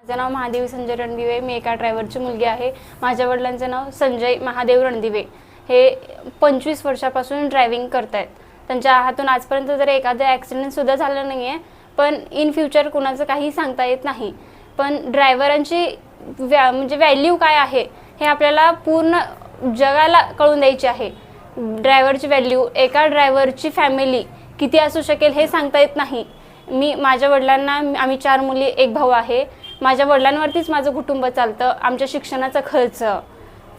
माझं नाव महादेवी संजय रणदिवे। मी एका ड्रायव्हरची मुलगी आहे। माझ्या वडिलांचं नाव संजय महादेव रणदिवे। हे 25 वर्षापासून ड्रायव्हिंग करतायत। त्यांच्या हातून आजपर्यंत जर एखादा ॲक्सिडेंट सुद्धा झाला नाही आहे, पण इन फ्युचर कुणाचं काही सांगता येत नाही। पण ड्रायव्हरांची म्हणजे व्हॅल्यू काय आहे हे आपल्याला पूर्ण जगाला कळून द्यायची आहे। ड्रायव्हरची व्हॅल्यू, एका ड्रायव्हरची फॅमिली किती असू शकेल हे सांगता येत नाही। माझ्या वडिलांना, आम्ही 4 मुली, 1 भाऊ आहे। माझ्या वडिलांवरतीच माझं कुटुंब चालतं। आमच्या शिक्षणाचा खर्च,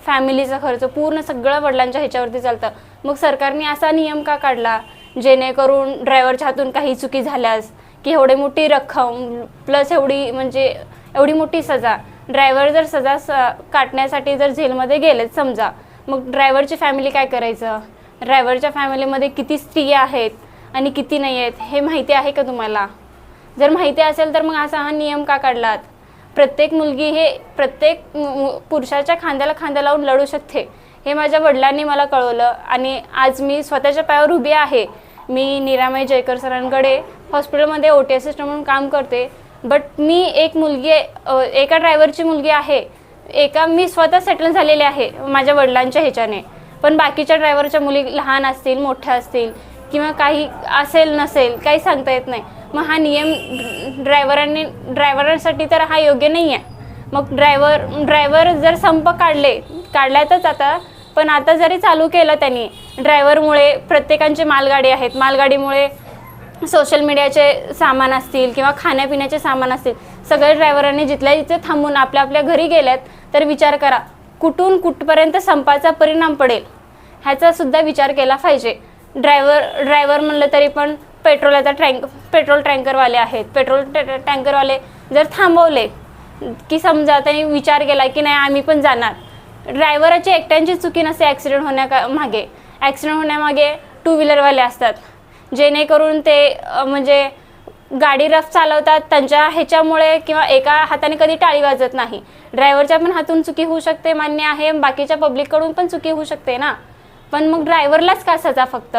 फॅमिलीचा खर्च पूर्ण सगळं वडिलांच्या ह्याच्यावरती चालतं। मग सरकारने असा नियम का काढला जेणेकरून ड्रायव्हरच्या हातून काही चुकी झाल्यास की एवढी मोठी रक्कम प्लस एवढी मोठी सजा। ड्रायव्हर जर सजा काटण्यासाठी जर जेलमध्ये गेले समजा, मग ड्रायव्हरची फॅमिली काय करायचं? ड्रायव्हरच्या फॅमिलीमध्ये किती स्त्रिया आहेत आणि किती नाही आहेत हे माहिती आहे का तुम्हाला? जर माहिती असेल तर मग असा हा नियम का काढलात? प्रत्येक मुलगी हे प्रत्येक पुरुषाच्या खांद्याला खांदा लावून लढू शकते हे माझ्या वडिलांनी मला कळवलं आणि आज मी स्वतःच्या पायावर उभी आहे। मी निरामय जयकर सरांकडे हॉस्पिटलमध्ये OT असिस्टंट म्हणून काम करते। बट मी एक मुलगी, एका ड्रायव्हरची मुलगी आहे। मी स्वतः सेटल झालेले आहे माझ्या वडिलांच्या ह्याच्याने। पण बाकीच्या ड्रायव्हरच्या मुली लहान असतील, मोठ्या असतील किंवा काही असेल नसेल काही सांगता येत नाही। मग हा नियम ड्रायव्हरांसाठी तर हा योग्य नाही आहे। मग ड्रायव्हर जर संप काढल्यातच आता, पण आता जरी चालू केलं त्यांनी, ड्रायव्हरमुळे प्रत्येकांचे मालगाडी आहेत। मालगाडीमुळे सोशल मीडियाचे सामान असतील किंवा खाण्यापिण्याचे सामान असतील, सगळ्या ड्रायव्हरांनी जिथल्या जिथे थांबून आपल्या घरी गेल्यात तर विचार करा कुठून कुठपर्यंत संपाचा परिणाम पडेल ह्याचा सुद्धा विचार केला पाहिजे। ड्रायव्हर म्हणलं तरी पण पेट्रोल टँकरवाले आहेत। पेट्रोल टँकरवाले जर थांबवले की समजा त्यांनी विचार केला की नाही आम्ही पण जाणार, ड्रायव्हराची एकट्यांची चुकी नसते। ॲक्सिडेंट होण्यामागे 2 व्हीलरवाले असतात, जेणेकरून ते म्हणजे गाडी रफ चालवतात त्यांच्या ह्याच्यामुळे, किंवा एका हाताने कधी टाळी वाजत नाही। ड्रायव्हरच्या पण हातून चुकी होऊ शकते, मान्य आहे, बाकीच्या पब्लिककडून पण चुकी होऊ शकते ना। पण मग ड्रायव्हरलाच का सजा? फक्त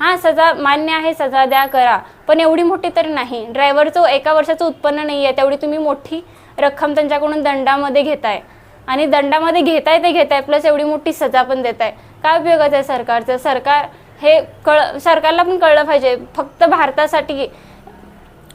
हां सजा मान्य आहे, सजा द्या, करा, पण एवढी मोठी तरी नाही। ड्रायव्हरचं 1 वर्षाचं उत्पन्न नाही आहे तेवढी तुम्ही मोठी रक्कम त्यांच्याकडून दंडामध्ये घेताय, आणि दंडामध्ये घेताय प्लस एवढी मोठी सजा पण देताय। काय उपयोगाचं आहे सरकारचं? सरकारला पण कळलं पाहिजे। फक्त भारतासाठी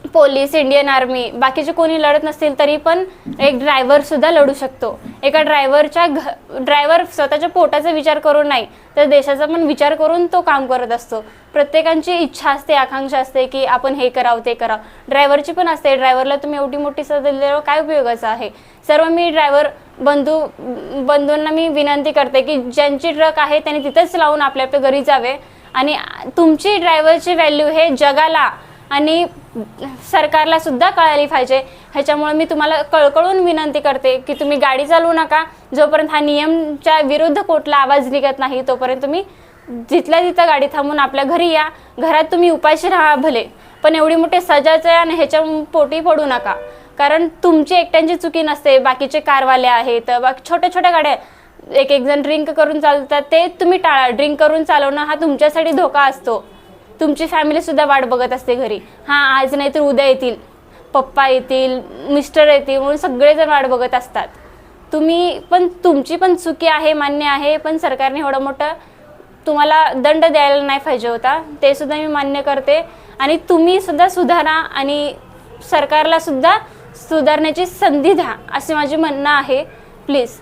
पोलीस, इंडियन आर्मी, बाकीचे कोणी लढत नसतील तरी पण एक ड्रायव्हर सुद्धा लढू शकतो। एका ड्रायव्हर स्वतःच्या पोटाचा विचार करून नाही तर देशाचा पण विचार करून तो काम करत असतो। प्रत्येकांची इच्छा असते, आकांक्षा असते की आपण हे करावं ते करावं। ड्रायव्हरची पण असते। ड्रायव्हरला तुम्ही एवढी मोठी सजा दिल्यावर काय उपयोगाचं आहे? सर्व मी ड्रायव्हर बंधूंना मी विनंती करते की ज्यांची ट्रक आहे त्यांनी तिथेच लावून आपल्या घरी जावे, आणि तुमची ड्रायव्हरची व्हॅल्यू हे जगाला आणि सरकारला सुद्धा कळाली पाहिजे। ह्याच्यामुळे मी तुम्हाला कळकळून विनंती करते की तुम्ही गाडी चालवू नका जोपर्यंत हा नियमच्या विरुद्ध कोर्टला आवाज निघत नाही, तोपर्यंत तुम्ही जिथल्या तिथं गाडी थांबून आपल्या घरी या। घरात तुम्ही उपाशी राहा भले, पण एवढी मोठी सजाचं आणि ह्याच्या पोटी पडू नका, कारण तुमची एकट्यांची चुकी नसते। बाकीचे कारवाले आहेत, छोट्या छोट्या गाड्या, एक जण ड्रिंक करून चालतात, ते तुम्ही टाळा। ड्रिंक करून चालवणं हा तुमच्यासाठी धोका असतो। तुमची फॅमिली सुद्धा वाट बघत असते घरी, हां आज नाही तर उद्या येतील, पप्पा येतील, मिस्टर येतील म्हणून सगळेजण वाट बघत असतात। तुमची पण चुकी आहे, मान्य आहे, पण सरकारने एवढं मोठं तुम्हाला दंड द्यायला नाही पाहिजे होता, ते सुद्धा मी मान्य करते। आणि तुम्ही सुद्धा सुधारा आणि सरकारला सुद्धा सुधारण्याची संधी द्या असे माझे म्हणणं आहे, प्लीज।